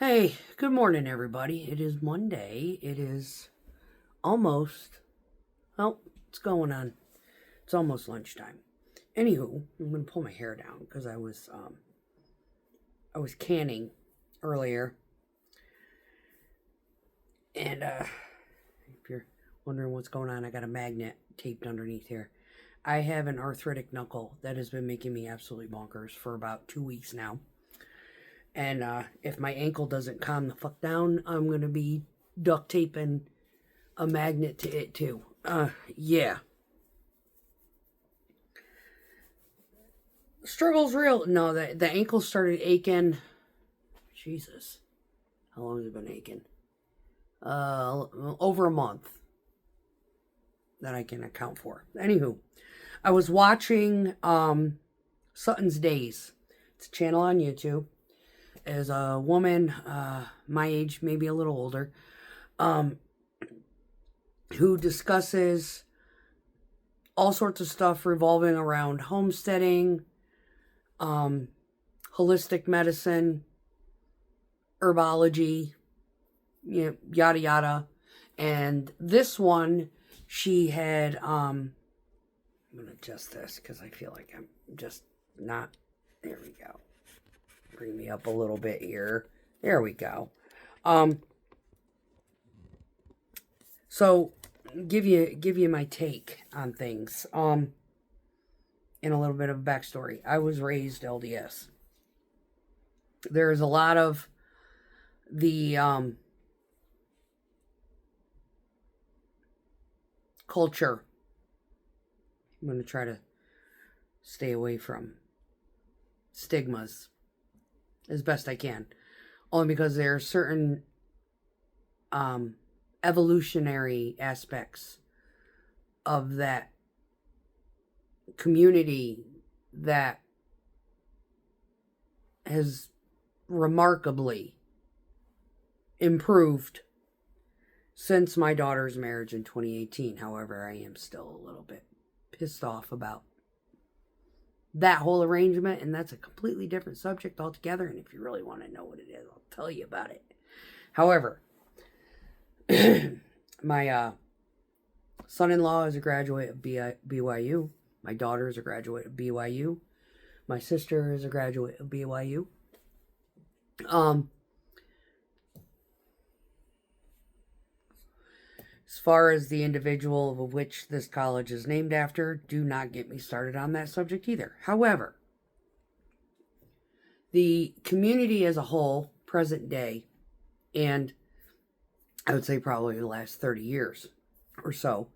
Hey, good morning, everybody. It is Monday. It is almost, well, it's going on. It's almost lunchtime. Anywho, I'm gonna pull my hair down because I was canning earlier, and if you're wondering what's going on, I got a magnet taped underneath here. I have an arthritic knuckle that has been making me absolutely bonkers for about 2 weeks now. And if my ankle doesn't calm the fuck down, I'm gonna be duct taping a magnet to it too. Yeah. Struggle's real. No, the ankle started aching. Jesus. How long has it been aching? Over a month that I can account for. Anywho, I was watching Sutton's Days. It's a channel on YouTube. As a woman, my age, maybe a little older, who discusses all sorts of stuff revolving around homesteading, holistic medicine, herbology, yada yada. And this one, she had, I'm going to adjust this because I feel like I'm just not, there we go. Bring me up a little bit here. There we go. So give you my take on things. And a little bit of backstory. I was raised LDS. There's a lot of the culture. I'm going to try to stay away from stigmas as best I can. Only because there are certain evolutionary aspects of that community that has remarkably improved since my daughter's marriage in 2018. However, I am still a little bit pissed off about that whole arrangement, and that's a completely different subject altogether. And if you really want to know what it is, I'll tell you about it. However, my son-in-law is a graduate of BYU. My daughter is a graduate of BYU. My sister is a graduate of BYU. As far as the individual of which this college is named after, do not get me started on that subject either. However, the community as a whole, present day, and I would say probably the last 30 years or so,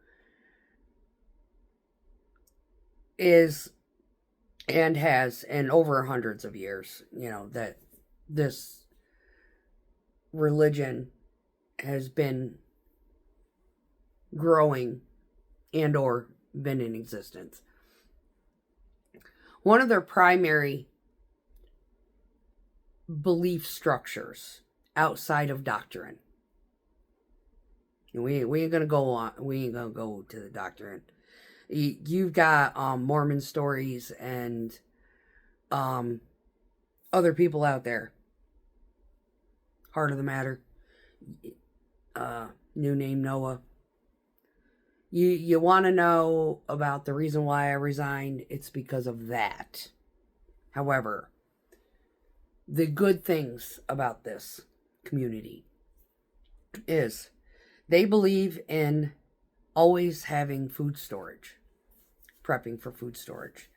is and has, and over hundreds of years, that this religion has been growing and or been in existence. One of their primary belief structures outside of doctrine. We ain't gonna go on. We ain't gonna go to the doctrine. You've got Mormon stories and other people out there. Heart of the Matter. New name Noah. You want to know about the reason why I resigned? It's because of that. However, the good things about this community is they believe in always having food storage, prepping for food storage.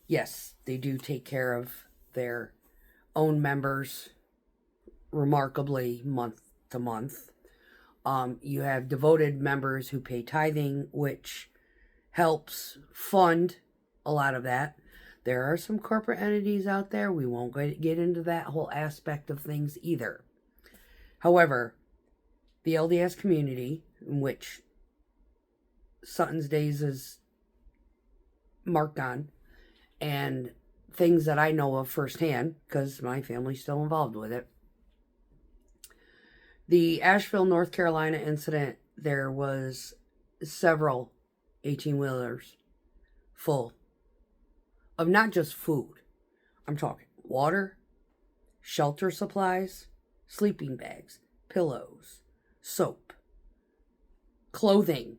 Yes, they do take care of their own members remarkably month to month. You have devoted members who pay tithing, which helps fund a lot of that. There are some corporate entities out there. We won't get into that whole aspect of things either. However, the LDS community, in which Sutton's Days is marked on, and things that I know of firsthand, because my family's still involved with it. The Asheville, North Carolina incident, there was several 18-wheelers full of not just food. I'm talking water, shelter supplies, sleeping bags, pillows, soap, clothing,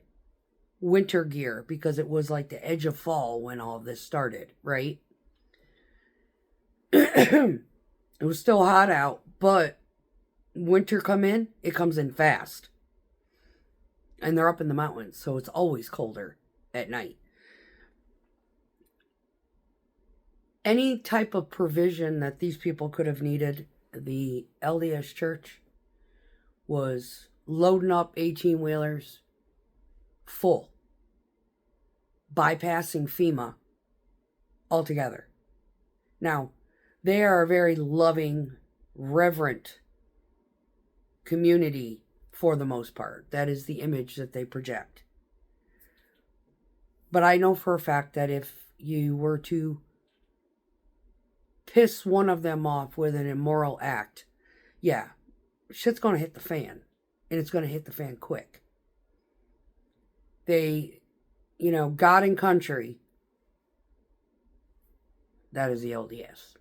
winter gear, because it was like the edge of fall when all of this started, right? It was still hot out, but winter it comes in fast. And they're up in the mountains, so it's always colder at night. Any type of provision that these people could have needed, the LDS church was loading up 18-wheelers full, bypassing FEMA altogether. Now, they are a very loving, reverent community for the most part. That is the image that they project. But I know for a fact that if you were to piss one of them off with an immoral act, yeah, shit's going to hit the fan. And it's going to hit the fan quick. They, God and country, that is the LDS.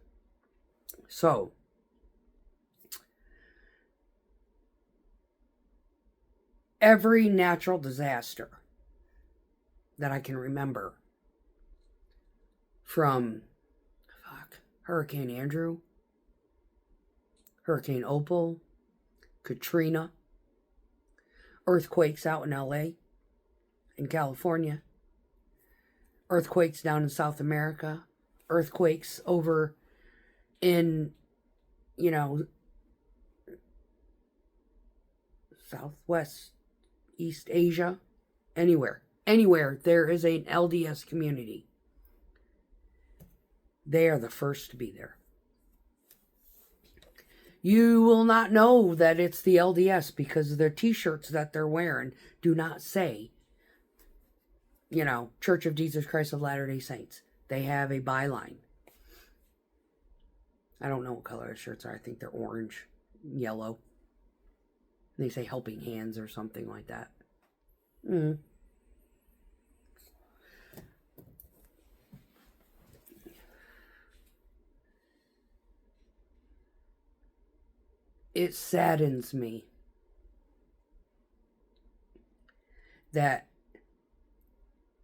So, every natural disaster that I can remember, from Hurricane Andrew, Hurricane Opal, Katrina, earthquakes out in LA, in California, earthquakes down in South America, earthquakes over in, Southwest, East Asia, anywhere there is an LDS community. They are the first to be there. You will not know that it's the LDS because their t-shirts that they're wearing do not say, Church of Jesus Christ of Latter-day Saints. They have a byline. I don't know what color their shirts are. I think they're orange, yellow. They say helping hands or something like that. It saddens me that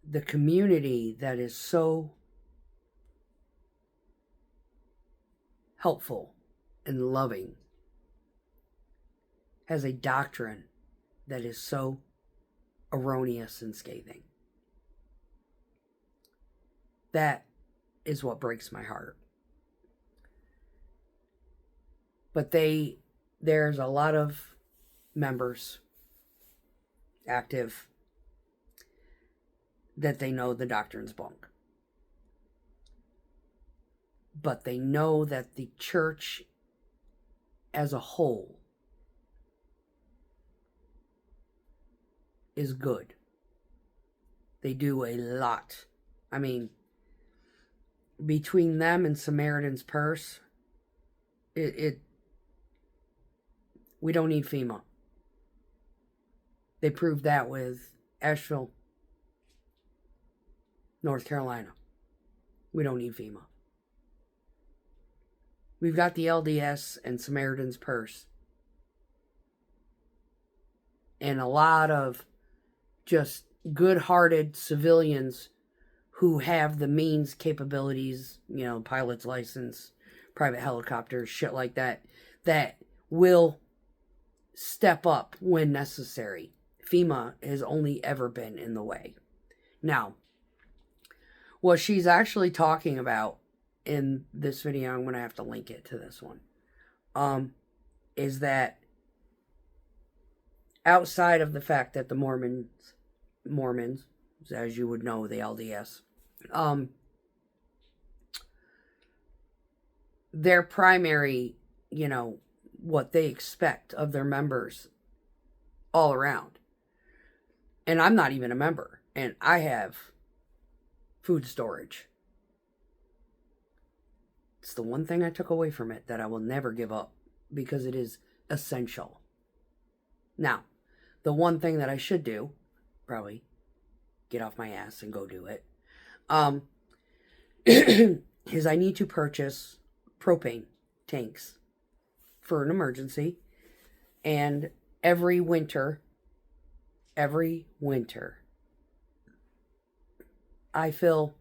the community that is so helpful and loving has a doctrine that is so erroneous and scathing. That is what breaks my heart. But there's a lot of members active that they know the doctrine's bunk. But they know that the church as a whole is good. They do a lot. I mean, between them and Samaritan's Purse, we don't need FEMA. They proved that with Asheville, North Carolina. We don't need FEMA. We've got the LDS and Samaritan's Purse. And a lot of just good-hearted civilians who have the means, capabilities, pilot's license, private helicopters, shit like that, that will step up when necessary. FEMA has only ever been in the way. Now, what she's actually talking about in this video, I'm going to have to link it to this one, is that outside of the fact that the Mormons, as you would know, the LDS, their primary, what they expect of their members all around. And I'm not even a member, and I have food storage. It's the one thing I took away from it that I will never give up because it is essential. Now, the one thing that I should do, probably get off my ass and go do it, is I need to purchase propane tanks for an emergency. And every winter, I fill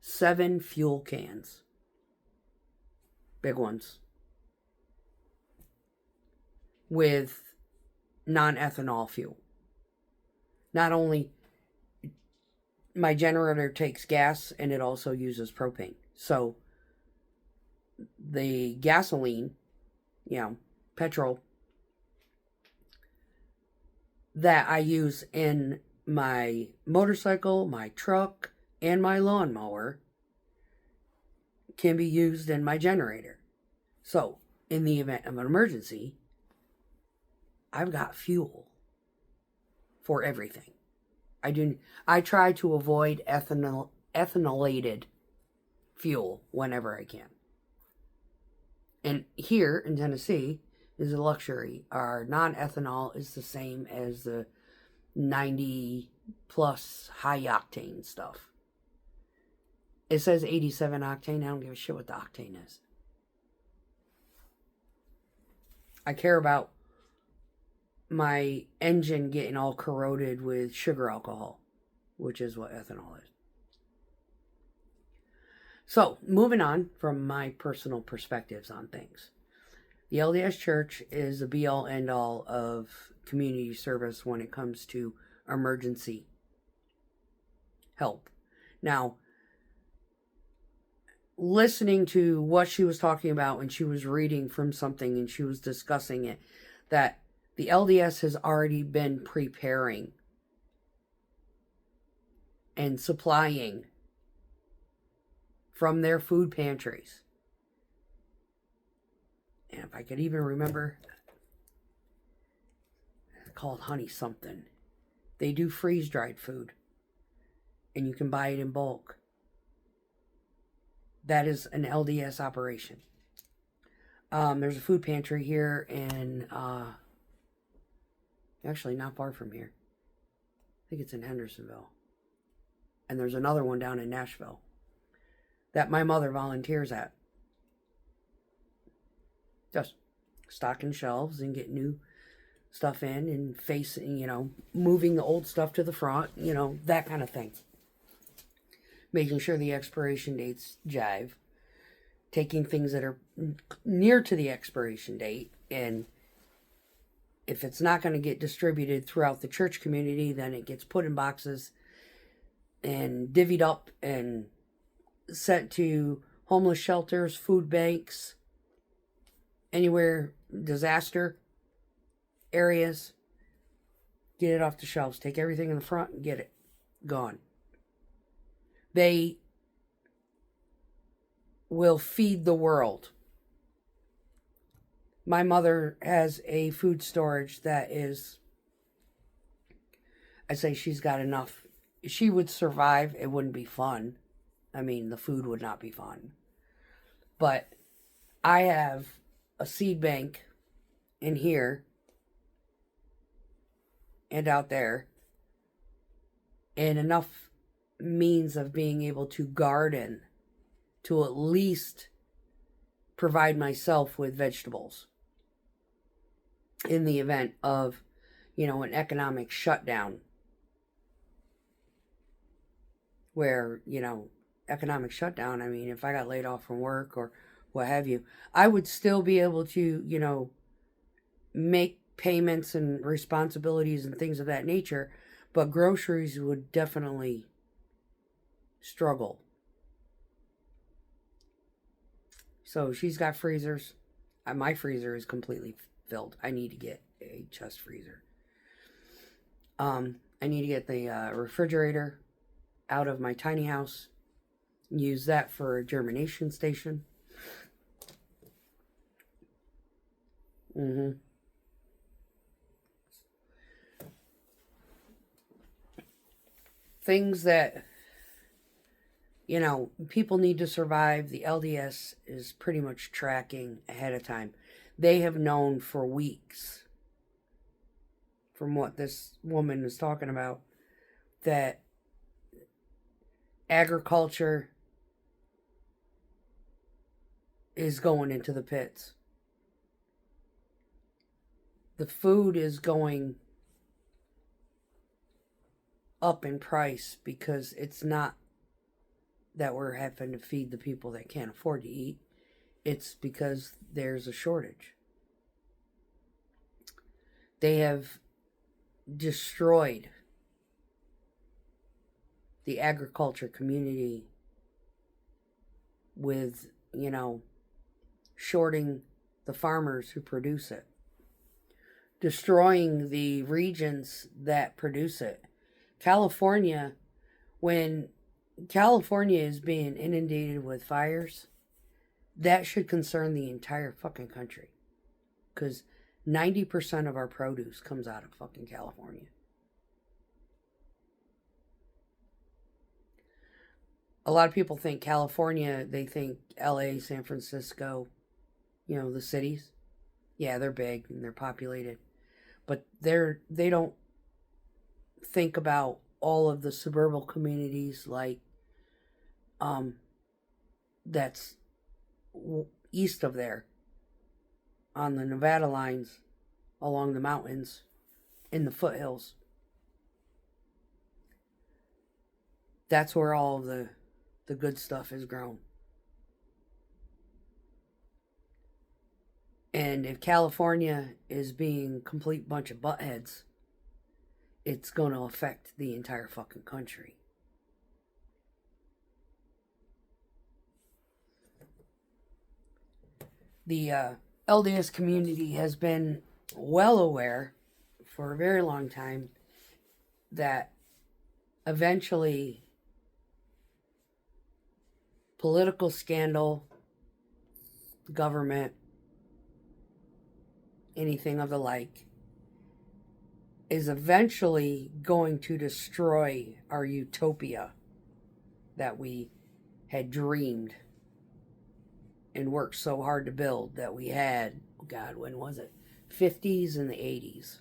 7 fuel cans. Big ones. With non-ethanol fuel. Not only my generator takes gas and it also uses propane. So the gasoline, petrol that I use in my motorcycle, my truck, and my lawnmower can be used in my generator. So in the event of an emergency, I've got fuel for everything. I try to avoid ethanolated fuel whenever I can. And here in Tennessee is a luxury. Our non-ethanol is the same as the 90 plus high octane stuff. It says 87 octane. I don't give a shit what the octane is. I care about my engine getting all corroded with sugar alcohol, which is what ethanol is. So, moving on from my personal perspectives on things. The LDS Church is the be-all, end-all of community service when it comes to emergency help. Now, listening to what she was talking about when she was reading from something and she was discussing it, that the LDS has already been preparing and supplying from their food pantries. And if I could even remember, it's called Honey something. They do freeze-dried food. And you can buy it in bulk. That is an LDS operation. There's a food pantry here in, actually not far from here. I think it's in Hendersonville. And there's another one down in Nashville that my mother volunteers at. Just stocking shelves and getting new stuff in and moving the old stuff to the front, that kind of thing. Making sure the expiration dates jive. Taking things that are near to the expiration date, and if it's not going to get distributed throughout the church community, then it gets put in boxes and divvied up and sent to homeless shelters, food banks, anywhere, disaster areas. Get it off the shelves. Take everything in the front and get it gone. They will feed the world. My mother has a food storage that is, I say she's got enough. She would survive. It wouldn't be fun. I mean, the food would not be fun. But I have a seed bank in here and out there, and enough means of being able to garden to at least provide myself with vegetables in the event of, an economic shutdown where, economic shutdown, I mean, if I got laid off from work or what have you, I would still be able to, make payments and responsibilities and things of that nature, but groceries would definitely struggle. So she's got freezers. My freezer is completely filled. I need to get a chest freezer. I need to get the refrigerator out of my tiny house. Use that for a germination station. Things that, people need to survive. The LDS is pretty much tracking ahead of time. They have known for weeks, from what this woman is talking about, that agriculture is going into the pits. the food is going up in price because it's not that we're having to feed the people that can't afford to eat. It's because there's a shortage. They have destroyed the agriculture community with, shorting the farmers who produce it, destroying the regions that produce it. California, when California is being inundated with fires, that should concern the entire fucking country. Because 90% of our produce comes out of fucking California. A lot of people think California, they think LA, San Francisco, the cities. Yeah, they're big and they're populated. But they don't think about all of the suburban communities like that's east of there, on the Nevada lines, along the mountains, in the foothills. That's where all of the good stuff is grown. And if California is being a complete bunch of buttheads, it's going to affect the entire fucking country. The LDS community has been well aware for a very long time that eventually political scandal, government, anything of the like, is eventually going to destroy our utopia that we had dreamed and worked so hard to build, that we had, God, when was it? 50s and the 80s.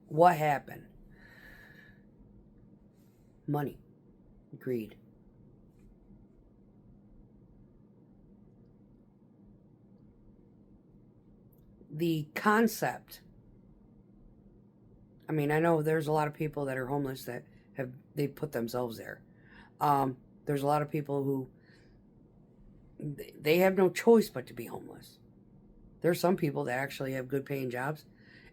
What happened? Money. Greed. The concept, I mean, I know there's a lot of people that are homeless that they put themselves there. There's a lot of people who they have no choice but to be homeless. There's some people that actually have good paying jobs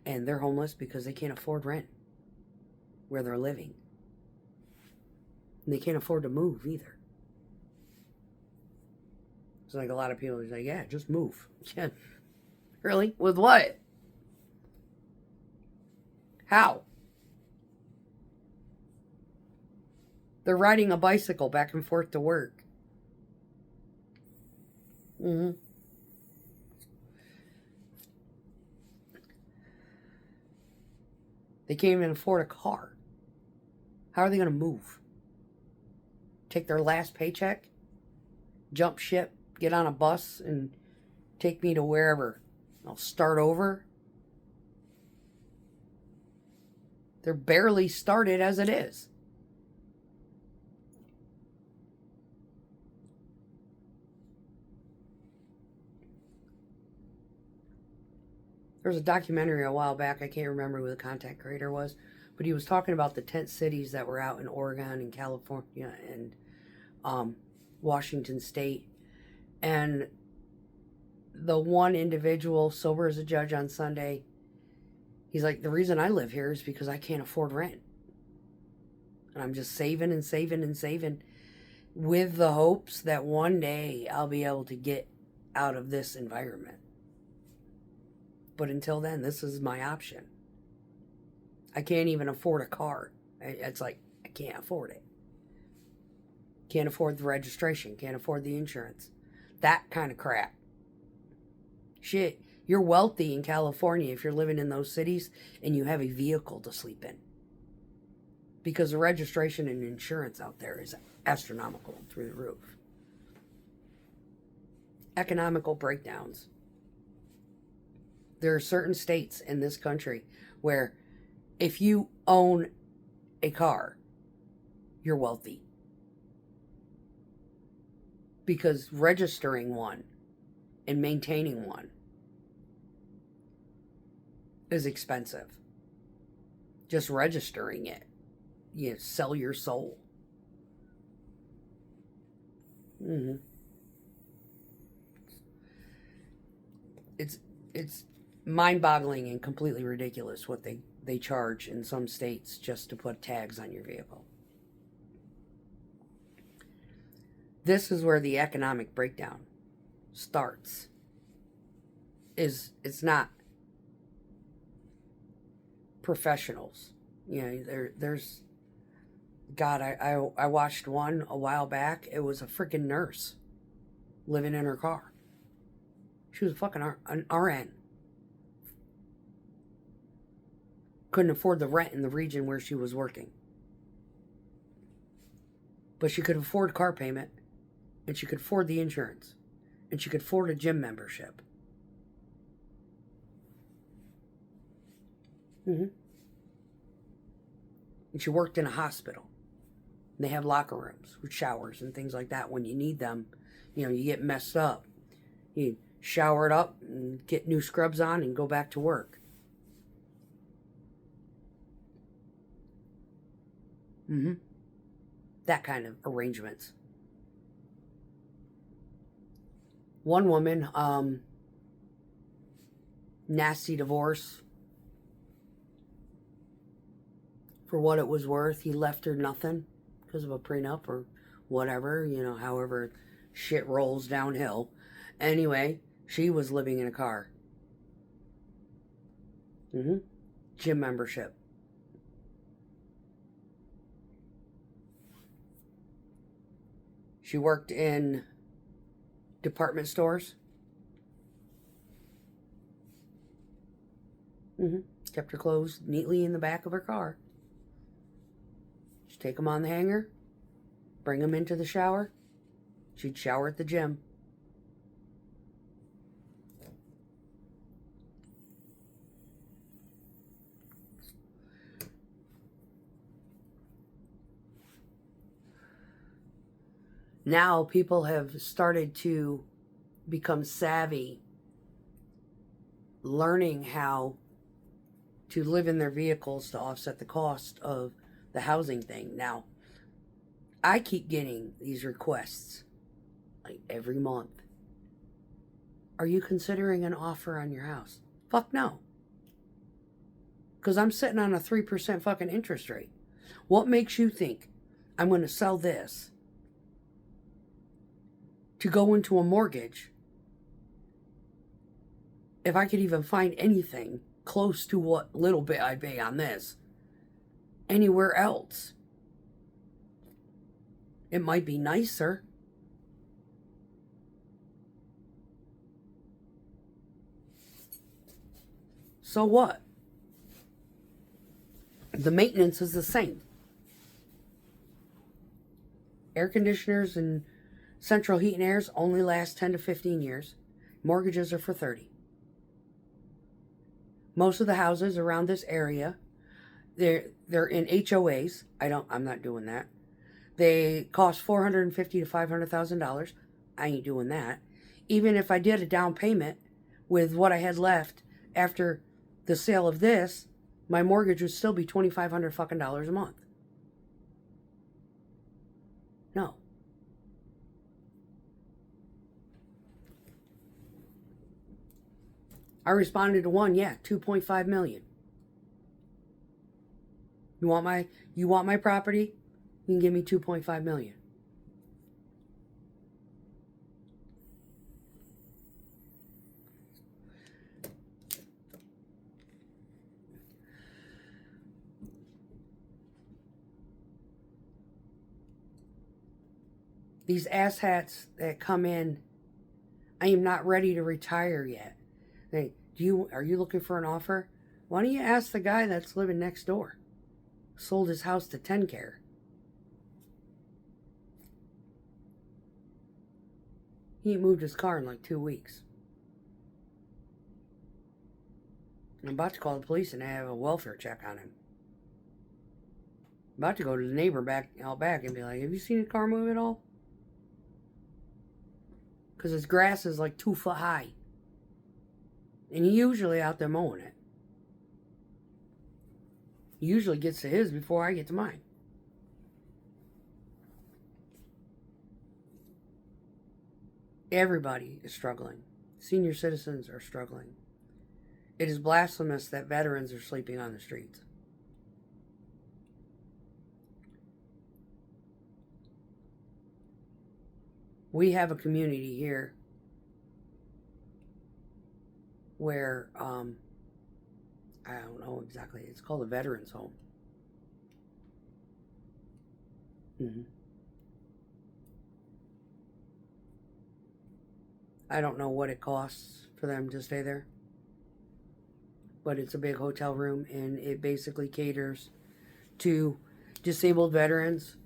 and they're homeless because they can't afford rent where they're living. And they can't afford to move either. It's like a lot of people are like, yeah, just move. Yeah. Really? With what? How? They're riding a bicycle back and forth to work. They can't even afford a car. How are they going to move? Take their last paycheck? Jump ship? Get on a bus and take me to wherever? I'll start over? They're barely started as it is. There was a documentary a while back, I can't remember who the content creator was, but he was talking about the tent cities that were out in Oregon and California and Washington State. And the one individual, sober as a judge on Sunday, he's like, the reason I live here is because I can't afford rent. And I'm just saving and saving and saving with the hopes that one day I'll be able to get out of this environment. But until then, this is my option. I can't even afford a car. It's like, I can't afford it. Can't afford the registration. Can't afford the insurance. That kind of crap. Shit, you're wealthy in California if you're living in those cities and you have a vehicle to sleep in. Because the registration and insurance out there is astronomical through the roof. Economical breakdowns. There are certain states in this country where if you own a car, you're wealthy. Because registering one and maintaining one is expensive. Just registering it, you sell your soul. Mm-hmm. It's mind-boggling and completely ridiculous what they charge in some states just to put tags on your vehicle. This is where the economic breakdown starts. It's not professionals. You know, there's God, I watched one a while back. It was a freaking nurse living in her car. She was a fucking an RN. Couldn't afford the rent in the region where she was working. But she could afford car payment, and she could afford the insurance, and she could afford a gym membership. Mm-hmm. And she worked in a hospital. And they have locker rooms with showers and things like that. When you need them, you know, you get messed up. You shower it up and get new scrubs on and go back to work. Mm-hmm. That kind of arrangements. One woman, nasty divorce. For what it was worth, he left her nothing because of a prenup or whatever, you know, however shit rolls downhill. Anyway, she was living in a car. Mm-hmm. Gym membership. She worked in department stores. Mm-hmm. Kept her clothes neatly in the back of her car. She'd take them on the hanger, bring them into the shower. She'd shower at the gym. Now people have started to become savvy, learning how to live in their vehicles to offset the cost of the housing thing. Now, I keep getting these requests like every month. Are you considering an offer on your house? Fuck no. Because I'm sitting on a 3% fucking interest rate. What makes you think I'm going to sell this to go into a mortgage if I could even find anything close to what little bit I pay on this anywhere else? It might be nicer. So what? The maintenance is the same. Air conditioners and central heat and airs only last 10 to 15 years. Mortgages are for 30. Most of the houses around this area, they're in HOAs. I'm not doing that. They cost $450,000 to $500,000. I ain't doing that. Even if I did a down payment with what I had left after the sale of this, my mortgage would still be $2,500 fucking dollars a month. No. I responded to one, yeah, 2.5 million. You want my property? You can give me 2.5 million. These asshats that come in, I am not ready to retire yet. Are you looking for an offer? Why don't you ask the guy that's living next door? Sold his house to TennCare. He moved his car in like 2 weeks. I'm about to call the police and have a welfare check on him. I'm about to go to the neighbor out back and be like, have you seen a car move at all? Because his grass is like 2 foot high. And he usually out there mowing it. He usually gets to his before I get to mine. Everybody is struggling. Senior citizens are struggling. It is blasphemous that veterans are sleeping on the streets. We have a community here where, I don't know exactly, it's called a veterans home. I don't know what it costs for them to stay there, but it's a big hotel room, and it basically caters to disabled veterans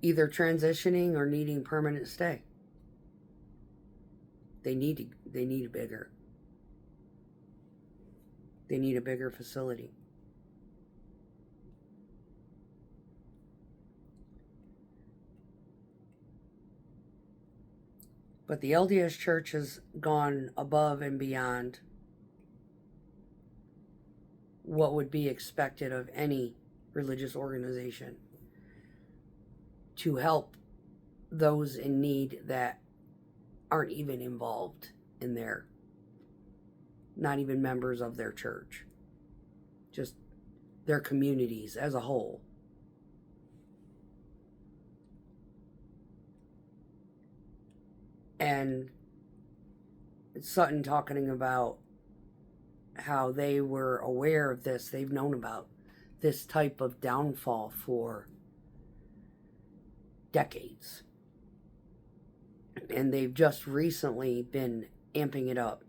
either transitioning or needing permanent stay. They need a bigger facility. But the LDS Church has gone above and beyond what would be expected of any religious organization to help those in need that aren't even involved in their, not even members of their church, just their communities as a whole. And Sutton talking about how they were aware of this, they've known about this type of downfall for decades. And they've just recently been amping it up.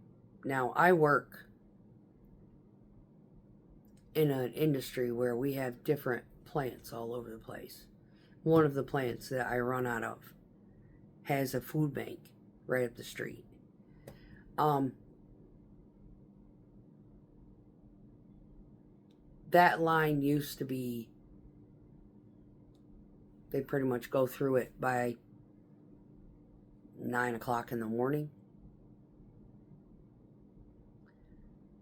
Now, I work in an industry where we have different plants all over the place. One of the plants that I run out of has a food bank right up the street. That line used to be, they pretty much go through it by 9 o'clock in the morning.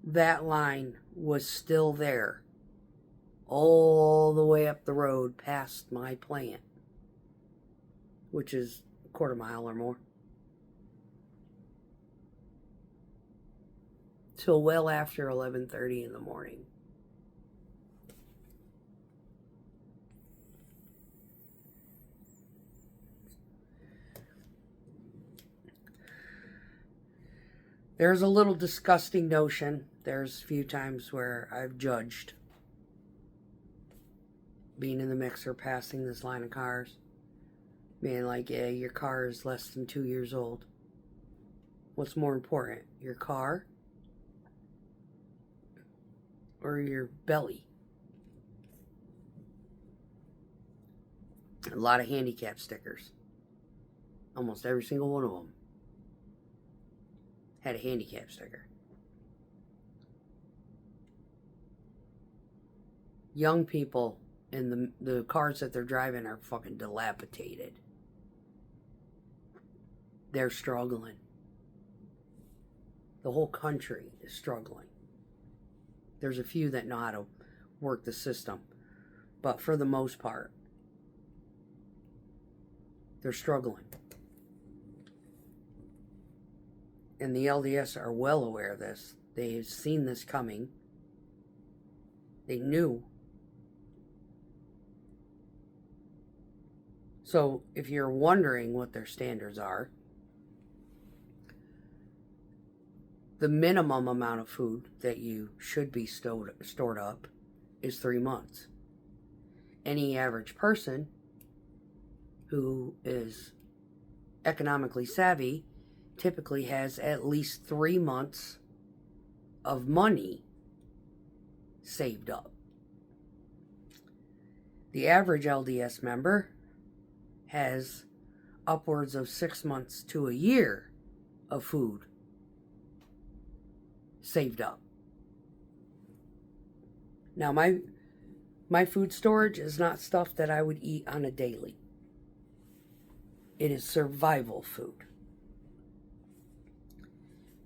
That line was still there all the way up the road past my plant, which is a quarter mile or more, till well after 11:30 in the morning. There's a little disgusting notion. There's a few times where I've judged being in the mixer, passing this line of cars, being like, yeah, your car is less than 2 years old. What's more important, your car or your belly? A lot of handicap stickers. Almost every single one of them had a handicap sticker. Young people and the cars that they're driving are fucking dilapidated. They're struggling. The whole country is struggling. There's a few that know how to work the system, but for the most part, they're struggling. And the LDS are well aware of this. They've seen this coming. They knew. So if you're wondering what their standards are, the minimum amount of food that you should be stored up is 3 months. Any average person who is economically savvy typically has at least 3 months of money saved up. The average LDS member has upwards of 6 months to a year of food saved up. Now, my food storage is not stuff that I would eat on a daily. It is survival food.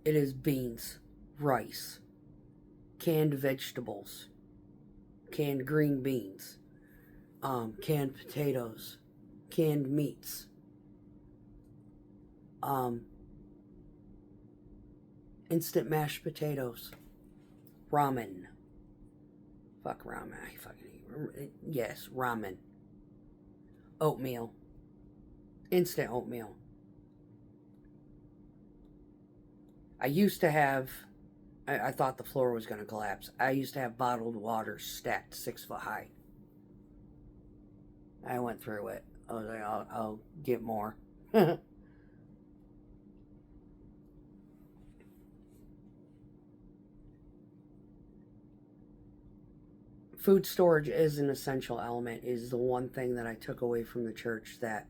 It is beans, rice, canned vegetables, canned green beans, canned potatoes, canned meats, instant mashed potatoes, ramen. Fuck ramen. Yes, ramen. Oatmeal. Instant oatmeal. I used to have, I thought the floor was going to collapse. I used to have bottled water stacked 6 foot high. I went through it. I was like, I'll get more. Food storage is an essential element, is the one thing that I took away from the church that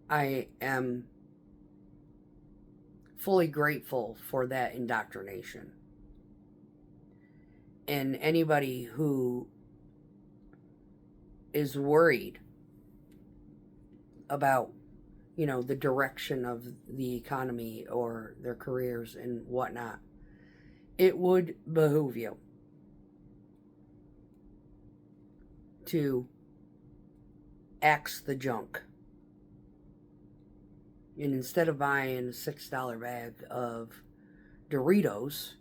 I am fully grateful for that indoctrination. And anybody who is worried about, the direction of the economy or their careers and whatnot, it would behoove you to axe the junk. And instead of buying a $6 bag of Doritos,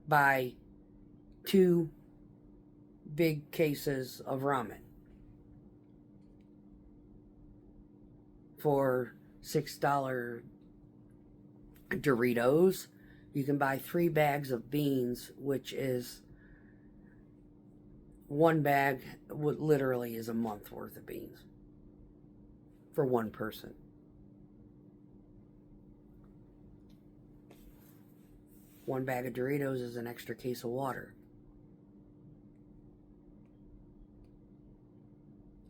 buy 2 big cases of ramen. For $6 Doritos, you can buy 3 bags of beans, which is 1 bag, what literally is a month worth of beans for one person. One bag of Doritos is an extra case of water.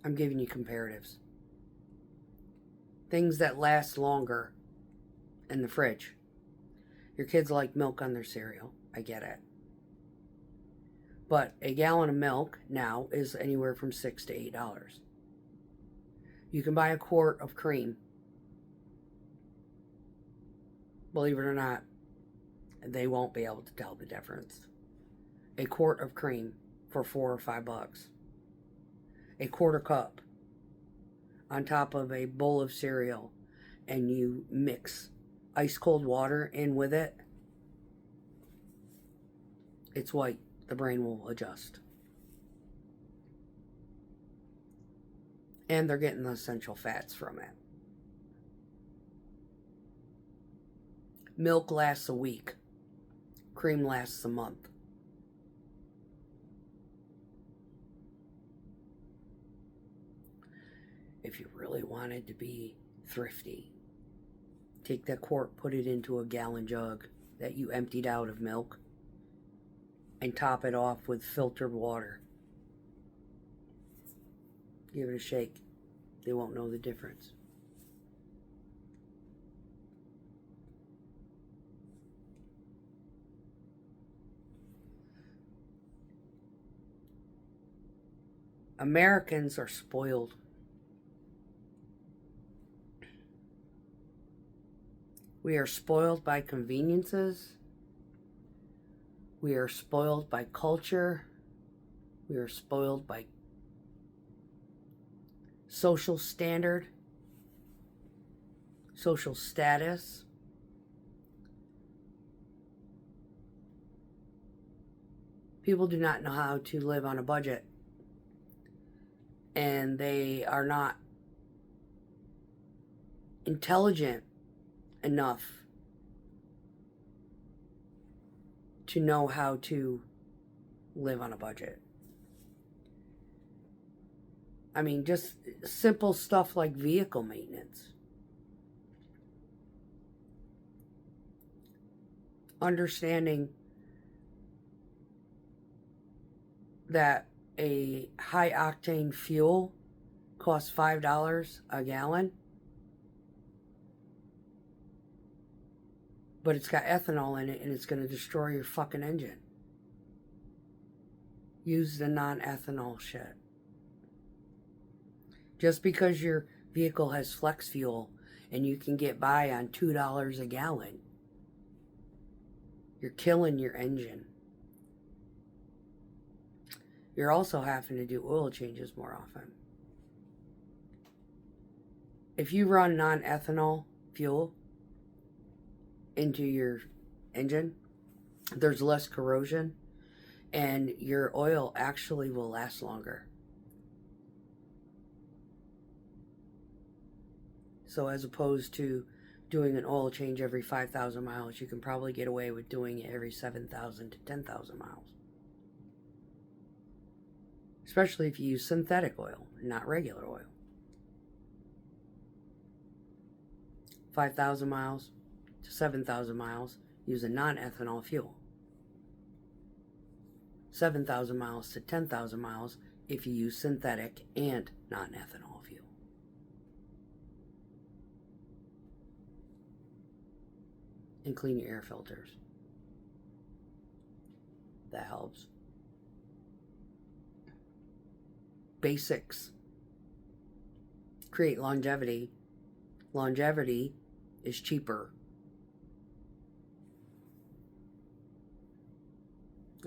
I'm giving you comparatives. Things that last longer in the fridge. Your kids like milk on their cereal. I get it. But a gallon of milk now is anywhere from $6 to $8. You can buy a quart of cream. Believe it or not, they won't be able to tell the difference. A quart of cream for $4 or $5. A quarter cup on top of a bowl of cereal, and you mix ice cold water in with it. It's white. The brain will adjust. And they're getting the essential fats from it. Milk lasts a week. Cream lasts a month. If you really wanted to be thrifty, take that quart, put it into a gallon jug that you emptied out of milk, and top it off with filtered water. Give it a shake. They won't know the difference. Americans are spoiled. We are spoiled by conveniences. We are spoiled by culture. We are spoiled by social standard, social status. People do not know how to live on a budget. And they are not intelligent enough to know how to live on a budget. I mean, just simple stuff like vehicle maintenance. Understanding that a high octane fuel costs $5 a gallon, But it's got ethanol in it, and it's going to destroy your fucking engine. Use the non-ethanol shit. Just because your vehicle has flex fuel and you can get by on $2 a gallon, you're killing your engine. You're also having to do oil changes more often. If you run non-ethanol fuel into your engine, there's less corrosion and your oil actually will last longer. So as opposed to doing an oil change every 5,000 miles, you can probably get away with doing it every 7,000 to 10,000 miles. Especially if you use synthetic oil, not regular oil. 5,000 miles to 7,000 miles, use a non-ethanol fuel. 7,000 miles to 10,000 miles if you use synthetic and non-ethanol fuel. And clean your air filters. That helps. Basics. Create longevity. Longevity is cheaper.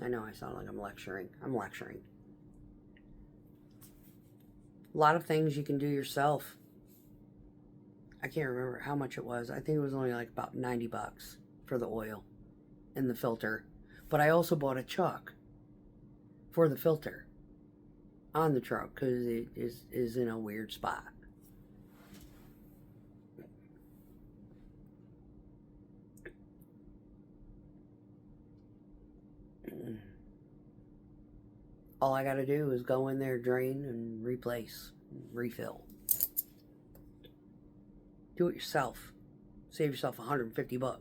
I know I sound like I'm lecturing. I'm lecturing. A lot of things you can do yourself. I can't remember how much it was. I think it was only like about $90 for the oil and the filter. But I also bought a chuck for the filter on the truck because it is in a weird spot. All I gotta do is go in there, drain, and replace, refill. Do it yourself. Save yourself $150.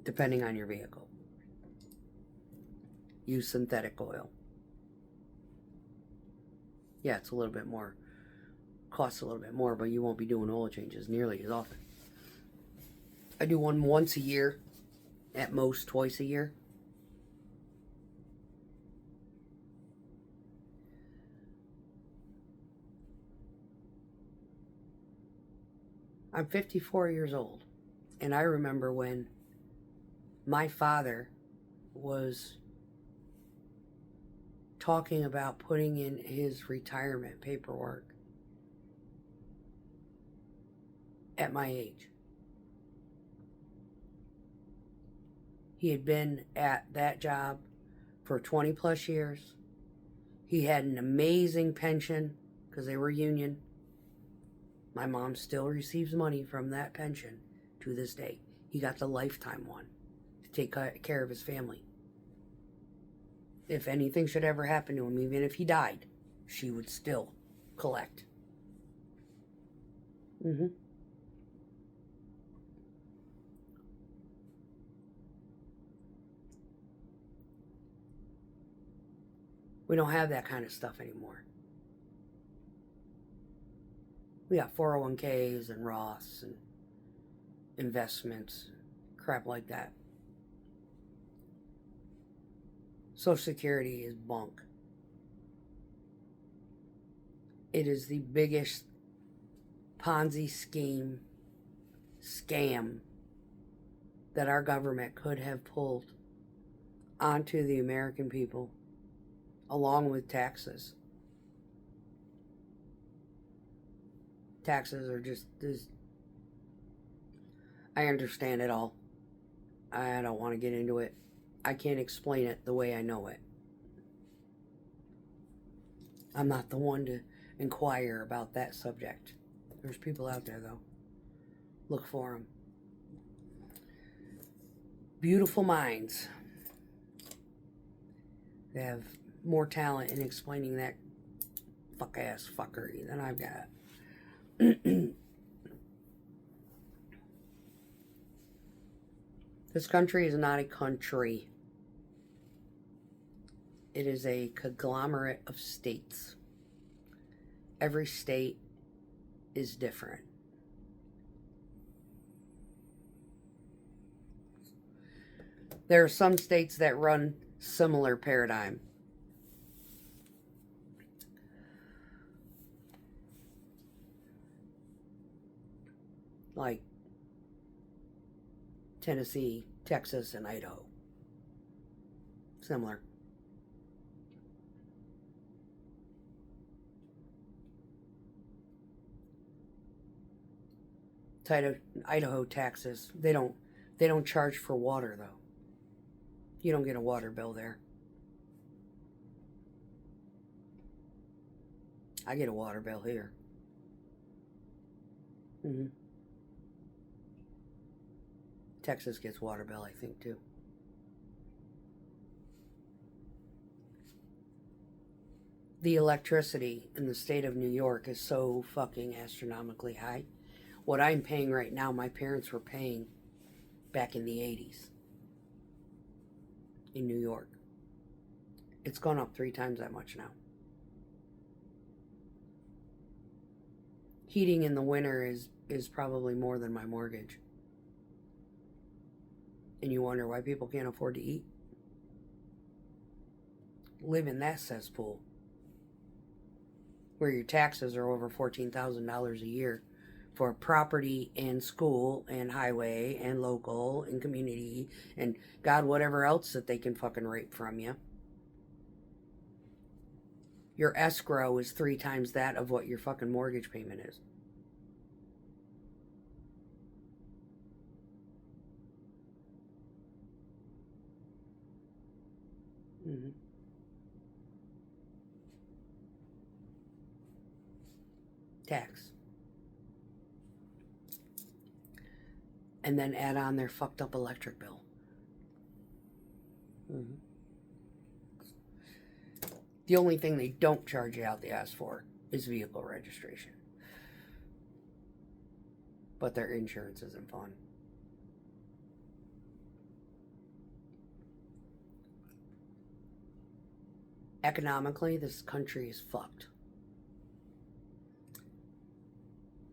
Depending on your vehicle. Use synthetic oil. Yeah, it's a little bit more, costs a little bit more, but you won't be doing oil changes nearly as often. I do one once a year, at most twice a year. I'm 54 years old, and I remember when my father was talking about putting in his retirement paperwork at my age. He had been at that job for 20 plus years. He had an amazing pension because they were union. My mom still receives money from that pension to this day. He got the lifetime one to take care of his family. If anything should ever happen to him, even if he died, she would still collect. We don't have that kind of stuff anymore. We got 401ks and Roths and investments, crap like that. Social Security is bunk. It is the biggest Ponzi scheme, scam that our government could have pulled onto the American people, along with taxes. Taxes are just this. I understand it all. I don't want to get into it. I can't explain it the way I know it. I'm not the one to inquire about that subject. There's people out there, though. Look for them. Beautiful minds. They have more talent in explaining that fuck-ass fuckery than I've got. This country is not a country. It is a conglomerate of states. Every state is different. There are some states that run similar paradigm. Like Tennessee, Texas, and Idaho. Similar. Idaho taxes, they don't charge for water though. You don't get a water bill there. I get a water bill here. Mm-hmm. Texas gets water bill, I think, too. The electricity in the state of New York is so fucking astronomically high. What I'm paying right now, my parents were paying back in the 80s in New York. It's gone up 3 times that much now. Heating in the winter is probably more than my mortgage. And you wonder why people can't afford to eat? Live in that cesspool where your taxes are over $14,000 a year for property and school and highway and local and community and God, whatever else that they can fucking rape from you. Your escrow is 3 times that of what your fucking mortgage payment is. Mm-hmm. Tax. And then add on their fucked up electric bill. Mm-hmm. The only thing they don't charge you out the ass for is vehicle registration. But their insurance isn't fun. Economically, this country is fucked.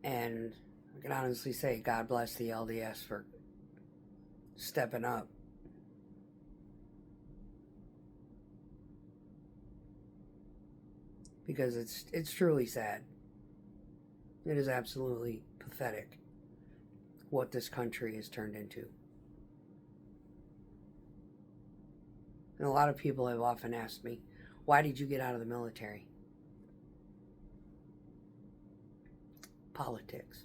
And I can honestly say, God bless the LDS for stepping up. Because it's truly sad. It is absolutely pathetic what this country has turned into. And a lot of people have often asked me, why did you get out of the military? Politics.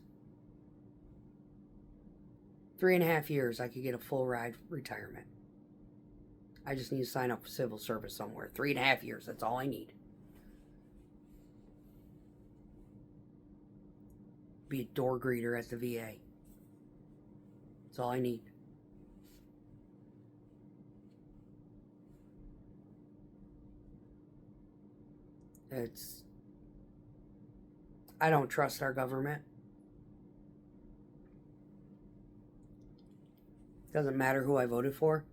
3.5 years, I could get a full ride retirement. I just need to sign up for civil service somewhere. 3.5 years, that's all I need. Be a door greeter at the VA. That's all I need. I don't trust our government. Doesn't matter who I voted for.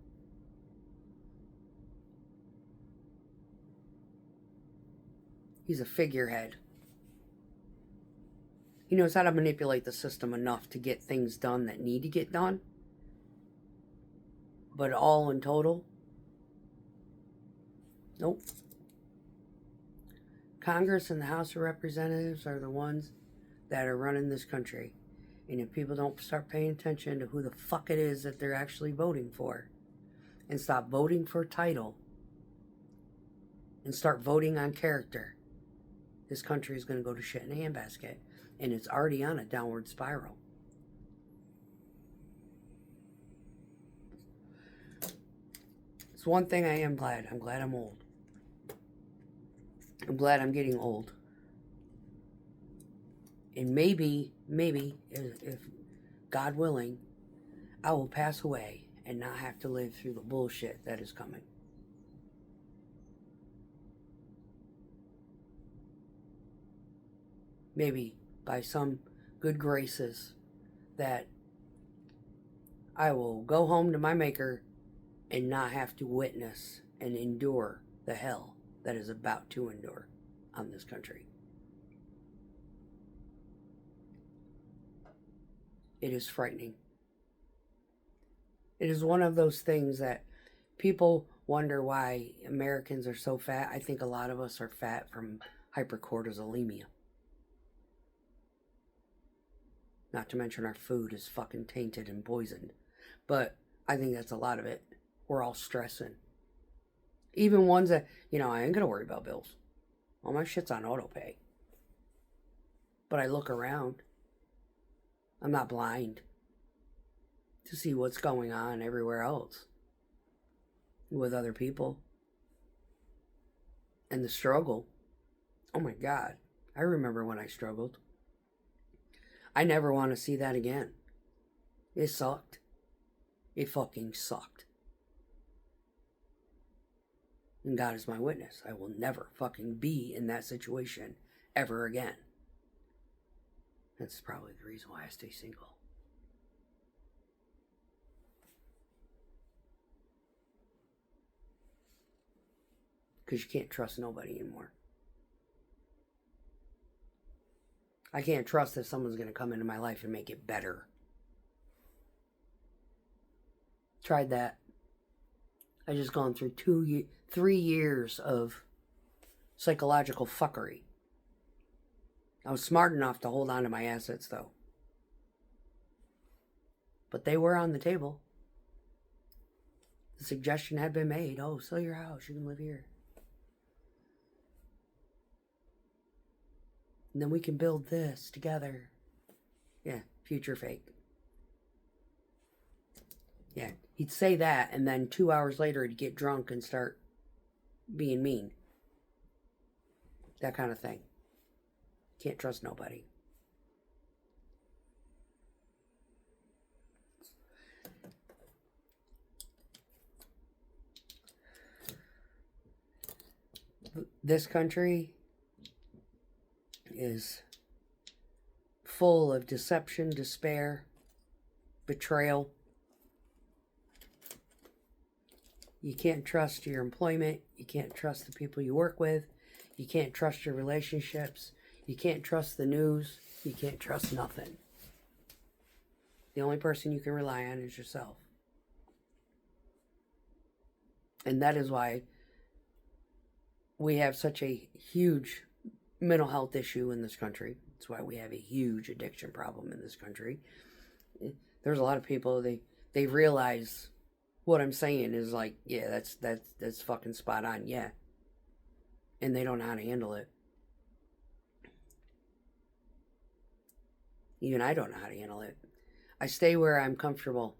He's a figurehead. He knows how to manipulate the system enough to get things done that need to get done. But all in total, nope. Congress and the House of Representatives are the ones that are running this country. And if people don't start paying attention to who the fuck it is that they're actually voting for, and stop voting for title, and start voting on character, this country is going to go to shit in a handbasket. And it's already on a downward spiral. It's one thing I am glad. I'm glad I'm old. I'm glad I'm getting old. And maybe, if God willing, I will pass away and not have to live through the bullshit that is coming. Maybe by some good graces that I will go home to my Maker and not have to witness and endure the hell that is about to endure on this country. It is frightening. It is one of those things that people wonder why Americans are so fat. I think a lot of us are fat from hypercortisolemia. Not to mention our food is fucking tainted and poisoned. But I think that's a lot of it. We're all stressing. Even ones that, I ain't gonna worry about bills. All my shit's on auto pay. But I look around. I'm not blind to see what's going on everywhere else with other people. And the struggle. Oh my God. I remember when I struggled. I never want to see that again. It sucked. It fucking sucked. And God is my witness. I will never fucking be in that situation ever again. That's probably the reason why I stay single. Because you can't trust nobody anymore. I can't trust that someone's going to come into my life and make it better. Tried that. I just gone through 3 years of psychological fuckery. I was smart enough to hold on to my assets, though. But they were on the table. The suggestion had been made, oh, sell your house, you can live here. And then we can build this together. Yeah, future fake. Yeah, he'd say that, and then 2 hours later he'd get drunk and start being mean. That kind of thing. Can't trust nobody. This country is full of deception, despair, betrayal. You can't trust your employment. You can't trust the people you work with. You can't trust your relationships. You can't trust the news. You can't trust nothing. The only person you can rely on is yourself. And that is why we have such a huge mental health issue in this country. That's why we have a huge addiction problem in this country. There's a lot of people, they realize what I'm saying is like, yeah, that's fucking spot on, yeah. And they don't know how to handle it. Even I don't know how to handle it. I stay where I'm comfortable.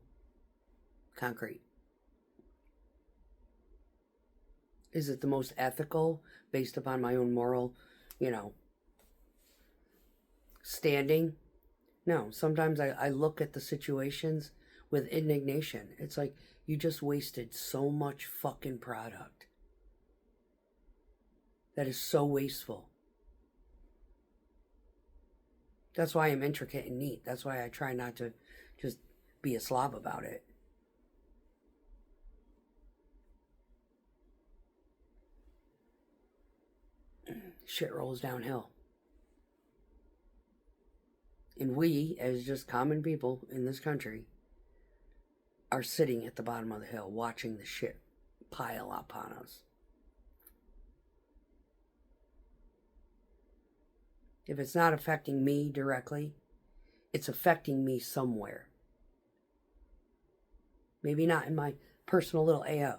Concrete. Is it the most ethical based upon my own moral, standing? No. Sometimes I look at the situations with indignation. It's like, you just wasted so much fucking product. That is so wasteful. That's why I'm intricate and neat. That's why I try not to just be a slob about it. Shit rolls downhill. And we, as just common people in this country, are sitting at the bottom of the hill watching the shit pile up on us. If it's not affecting me directly, it's affecting me somewhere. Maybe not in my personal little AO.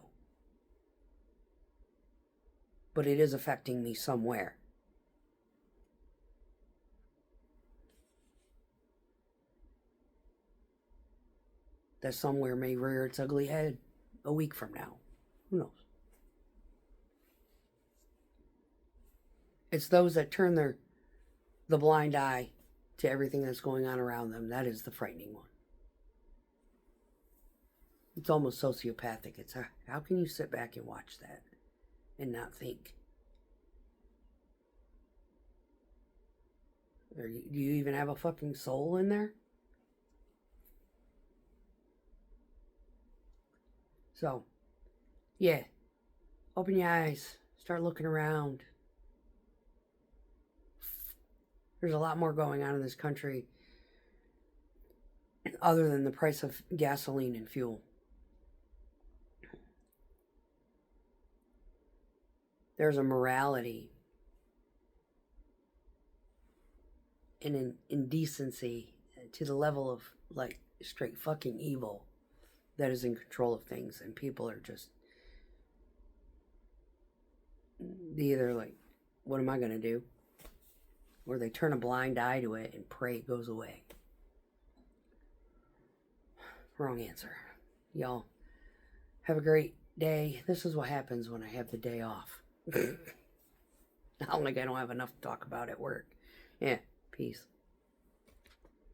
But it is affecting me somewhere. That somewhere may rear its ugly head a week from now. Who knows? It's those that turn the blind eye to everything that's going on around them. That is the frightening one. It's almost sociopathic. It's how can you sit back and watch that and not think? Or do you even have a fucking soul in there? So, yeah. Open your eyes. Start looking around. There's a lot more going on in this country other than the price of gasoline and fuel. There's a morality and an indecency to the level of like straight fucking evil that is in control of things, and people are just either like, what am I gonna do? Or they turn a blind eye to it and pray it goes away. Wrong answer. Y'all have a great day. This is what happens when I have the day off. Not like I don't have enough to talk about at work. Yeah, peace.